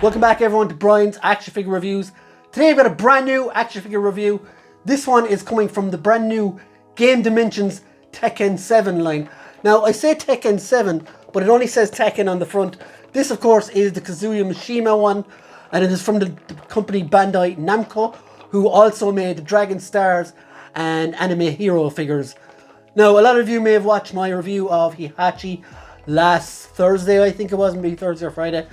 Welcome back everyone to Brian's Action Figure Reviews. Today I've got a brand new action figure review. This one is coming from the brand new Game Dimensions Tekken 7 line. Now I say Tekken 7, but it only says Tekken on the front. This of course is the Kazuya Mishima one, and it is from the company Bandai Namco, who also made the Dragon Stars and Anime Hero figures. Now a lot of you may have watched my review of Heihachi last Thursday, I think it was, maybe Thursday or Friday.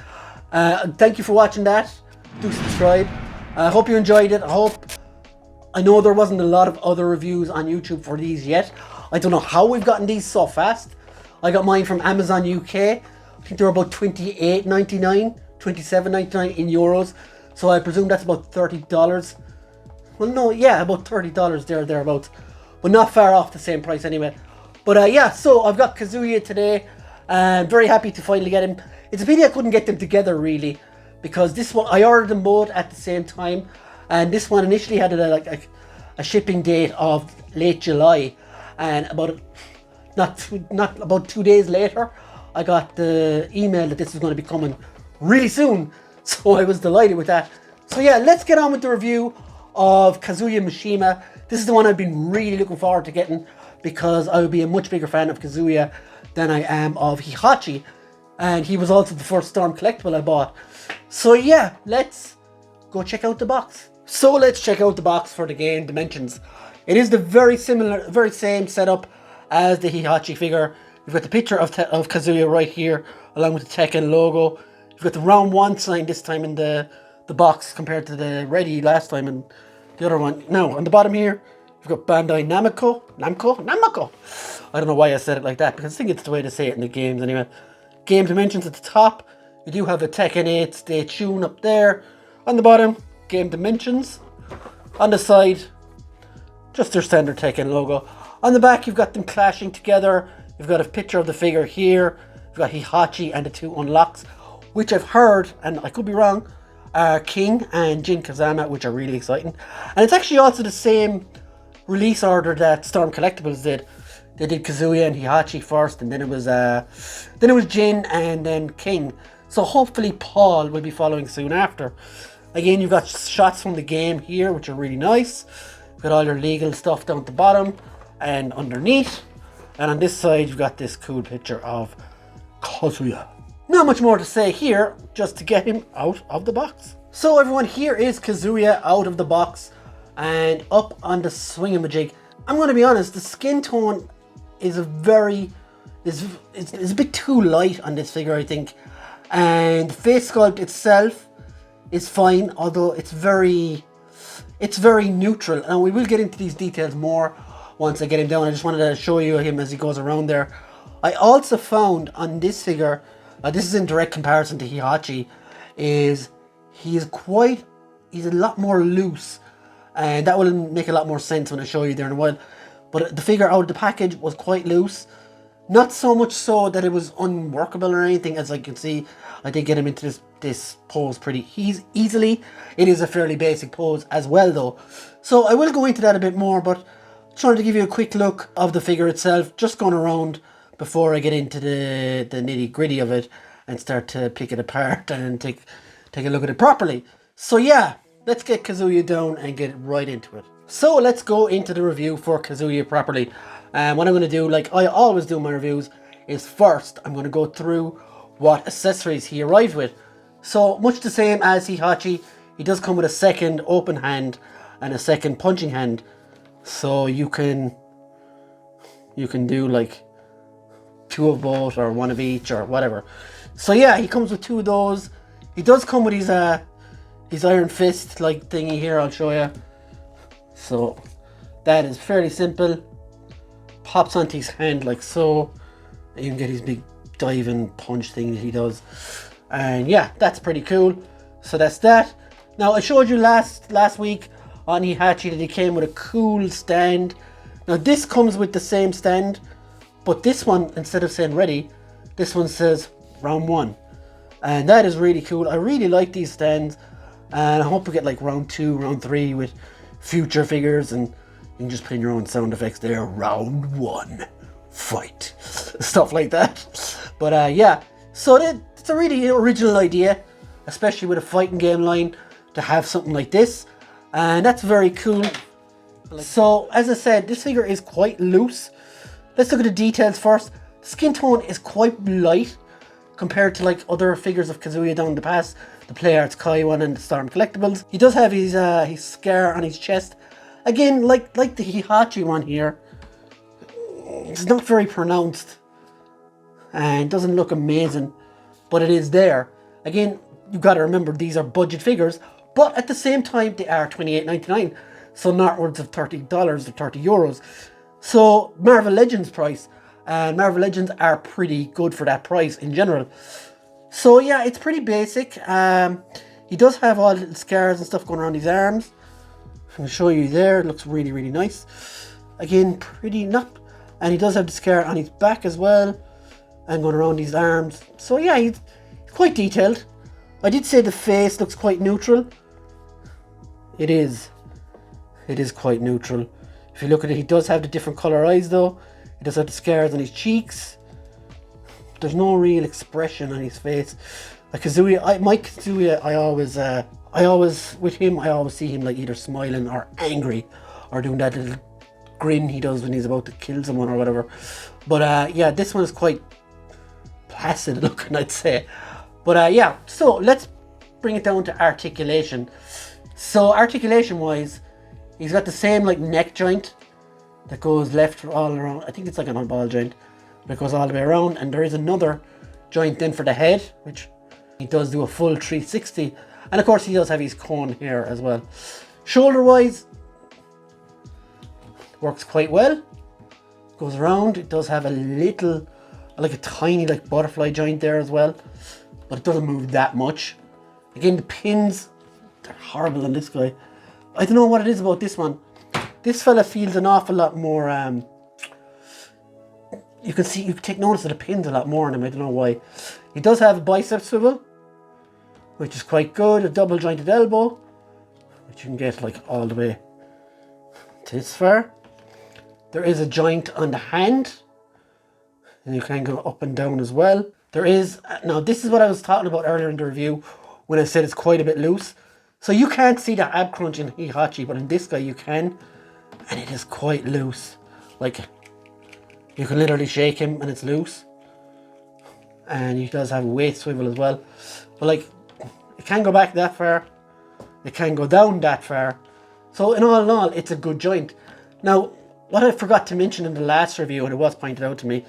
Thank you for watching that. Do subscribe. I hope you enjoyed it. I know there wasn't a lot of other reviews on YouTube for these yet. I don't know how we've gotten these so fast. I got mine from Amazon UK. I think they were about $28.99, $27.99 in euros. So I presume that's about $30. Well, no, yeah, about $30 thereabouts. But not far off the same price anyway. But yeah, so I've got Kazuya today. I'm very happy to finally get him. It's a pity I couldn't get them together really, because this one I ordered them both at the same time, and this one initially had a shipping date of late July, and not about 2 days later I got the email that this was going to be coming really soon. So I was delighted with that. So yeah, let's get on with the review of Kazuya Mishima. This is the one I've been really looking forward to getting, because I would be a much bigger fan of Kazuya than I am of Heihachi. And he was also the first Storm collectible I bought. So yeah, let's go check out the box. So let's check out the box for the Game Dimensions. It is the very same setup as the Heihachi figure. You've got the picture of Kazuya right here, along with the Tekken logo. You've got the round 1 sign this time in the box compared to the ready last time and the other one. Now on the bottom here, you've got Bandai Namco. I don't know why I said it like that, because I think it's the way to say it in the games anyway. Game Dimensions at the top. You do have the Tekken 8 Stay Tuned up there. On the bottom, Game Dimensions. On the side, just their standard Tekken logo. On the back, you've got them clashing together. You've got a picture of the figure here. You've got Heihachi and the 2 unlocks, which I've heard, and I could be wrong, are King and Jin Kazama, which are really exciting. And it's actually also the same release order that Storm Collectibles did. They did Kazuya and Heihachi first, and then it was Jin and then King. So hopefully Paul will be following soon after. Again, you've got shots from the game here, which are really nice. You've got all your legal stuff down at the bottom and underneath. And on this side, you've got this cool picture of Kazuya. Not much more to say here, just to get him out of the box. So everyone, here is Kazuya out of the box and up on the swingamajig. I'm going to be honest, the skin tone is a bit too light on this figure, I think. And the face sculpt itself is fine, although it's very neutral. And we will get into these details more once I get him down. I just wanted to show you him as he goes around there. I also found on this figure, this is in direct comparison to Heihachi, is he's a lot more loose. And that will make a lot more sense when I show you there in a while. But the figure out of the package was quite loose. Not so much so that it was unworkable or anything. As I can see, I did get him into this pose pretty easily. It is a fairly basic pose as well though. So I will go into that a bit more, but just wanted to give you a quick look of the figure itself, just going around before I get into the nitty gritty of it and start to pick it apart and take a look at it properly. So yeah, let's get Kazuya down and get right into it. So let's go into the review for Kazuya properly. And what I'm going to do, like I always do in my reviews, is first I'm going to go through what accessories he arrived with. So much the same as Heihachi, he does come with a second open hand and a second punching hand. So you can do like 2 of both or 1 of each or whatever. So yeah, he comes with 2 of those. He does come with his Iron Fist like thingy here, I'll show you. So that is fairly simple. Pops onto his hand like so. You can get his big diving punch thing that he does. And yeah, that's pretty cool. So that's that. Now I showed you last week on Heihachi that he came with a cool stand. Now this comes with the same stand, but this one, instead of saying ready, this one says round 1. And that is really cool. I really like these stands. And I hope we get like round 2, round 3 with future figures, and you can just put in your own sound effects there. Round 1, fight. Stuff like that. But yeah, so it's a really original idea. especially with a fighting game line, to have something like this. And that's very cool. So, as I said, this figure is quite loose. Let's look at the details first. The skin tone is quite light compared to like other figures of Kazuya down the past. The Play Arts Kai one and the Storm Collectibles. He does have his scar on his chest. Again, like the Heihachi one here, it's not very pronounced and doesn't look amazing, but it is there. Again, you've got to remember these are budget figures, but at the same time they are $28.99, so northwards of $30 or €30. So Marvel Legends price, and Marvel Legends are pretty good for that price in general. So yeah, it's pretty basic. He does have all the little scars and stuff going around his arms. I'll show you there. It looks really, really nice. Again, pretty not. And he does have the scar on his back as well, and going around his arms. So yeah, he's quite detailed. I did say the face looks quite neutral. It is. It is quite neutral. If you look at it, he does have the different color eyes though. He does have the scars on his cheeks. There's no real expression on his face. Like Kazuya, I always with him, I always see him like either smiling or angry, or doing that little grin he does when he's about to kill someone or whatever. But yeah, this one is quite placid looking, I'd say. But yeah, so let's bring it down to articulation. So articulation wise, he's got the same like neck joint that goes left all around. I think it's like an ball joint, but it goes all the way around. And there is another joint then for the head, which he does do a full 360. And of course he does have his cone here as well. Shoulder wise, works quite well. Goes around. It does have a little, like a tiny like butterfly joint there as well, but it doesn't move that much. Again, the pins, they're horrible on this guy. I don't know what it is about this one. This fella feels an awful lot more, you can take notice of the pins a lot more on him. I don't know why. He does have a bicep swivel, which is quite good. A double jointed elbow, which you can get like all the way to this far. There is a joint on the hand, and you can go up and down as well. There is, now this is what I was talking about earlier in the review when I said it's quite a bit loose. So you can't see the ab crunch in Heihachi, but in this guy you can, and it is quite loose. Like, you can literally shake him and it's loose. And he does have a waist swivel as well. But like, it can go back that far, it can go down that far. So in all, it's a good joint. Now, what I forgot to mention in the last review, and it was pointed out to me,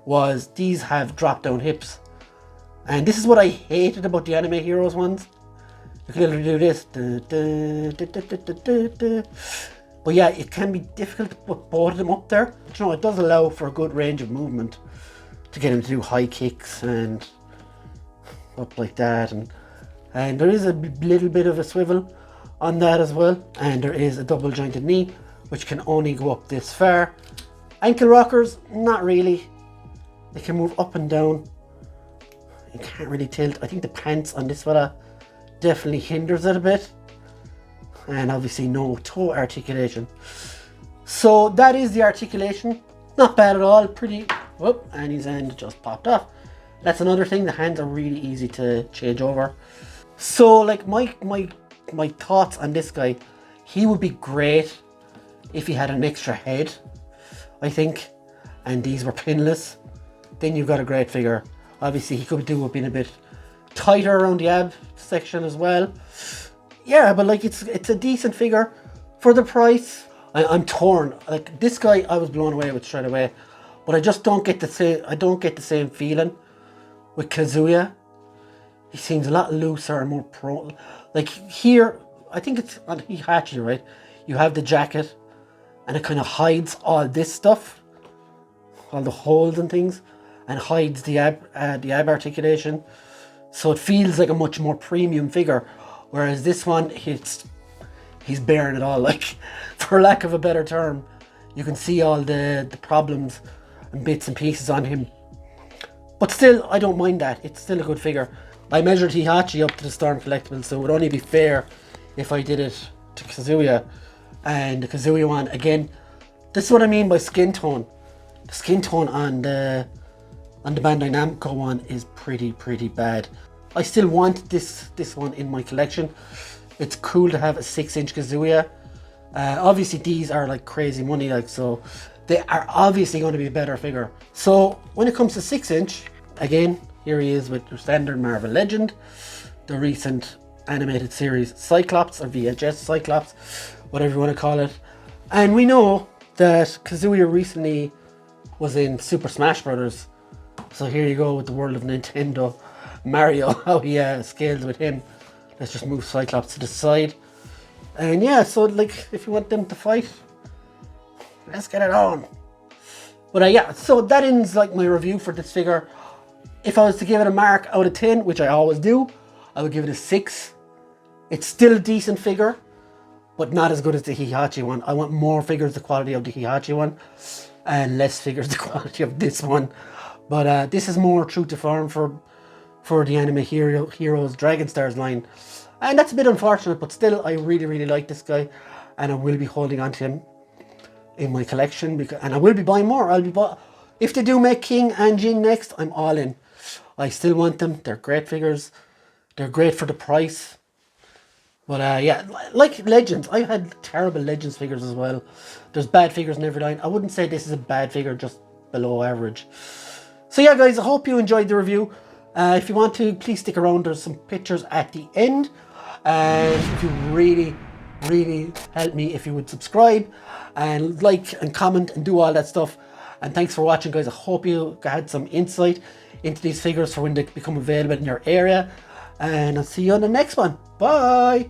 was these have drop down hips. And this is what I hated about the Anime Heroes ones. You can literally do this. But yeah, it can be difficult to put both of them up there. But, you know, it does allow for a good range of movement to get him to do high kicks and up like that. And there is a little bit of a swivel on that as well. And there is a double jointed knee, which can only go up this far. Ankle rockers, not really. They can move up and down. You can't really tilt. I think the pants on this fella definitely hinders it a bit. And obviously no toe articulation. So that is the articulation. Not bad at all. Pretty, whoop, and his end just popped off. That's another thing. The hands are really easy to change over. So like my thoughts on this guy, he would be great if he had an extra head, I think, and these were pinless. Then you've got a great figure. Obviously he could do with being a bit tighter around the ab section as well. Yeah, but like it's a decent figure for the price. I'm torn. Like this guy, I was blown away with straight away, but I just don't get the same. I don't get the same feeling with Kazuya. He seems a lot looser and more pro. Like here, I think it's on Heihachi, right? You have the jacket, and it kind of hides all this stuff, all the holes and things, and hides the ab articulation. So it feels like a much more premium figure. Whereas this one, he's bearing it all, like, for lack of a better term. You can see all the problems and bits and pieces on him. But still, I don't mind that. It's still a good figure. I measured Heihachi up to the Storm Collectibles, so it would only be fair if I did it to Kazuya. And the Kazuya one, again, this is what I mean by skin tone. The skin tone on the Bandai Namco one is pretty bad. I still want this one in my collection. It's cool to have a 6-inch Kazuya. Obviously these are like crazy money, like, so they are obviously going to be a better figure. So when it comes to 6-inch, again, here he is with your standard Marvel Legend, the recent animated series Cyclops, or VHS Cyclops, whatever you want to call it. And we know that Kazuya recently was in Super Smash Brothers. So here you go with the world of Nintendo. Mario, how he scales with him. Let's just move Cyclops to the side. And yeah, so like, if you want them to fight, let's get it on. But yeah, so that ends like my review for this figure. If I was to give it a mark out of 10, which I always do, I would give it a 6. It's still a decent figure, but not as good as the Heihachi one. I want more figures the quality of the Heihachi one, and less figures the quality of this one. But this is more true to form for the Anime Heroes Dragon Stars line. And that's a bit unfortunate, but still, I really like this guy, and I will be holding on to him in my collection, and I will be buying more. If they do make King and Jin next, I'm all in. I still want them. They're great figures. They're great for the price. But yeah, like Legends, I've had terrible Legends figures as well. There's bad figures in every line. I wouldn't say this is a bad figure, just below average. So yeah, guys, I hope you enjoyed the review. If you want to, please stick around. There's some pictures at the end. And if you really help me if you would subscribe and like and comment and do all that stuff. And thanks for watching, guys. I hope you had some insight into these figures for when they become available in your area. And I'll see you on the next one. Bye.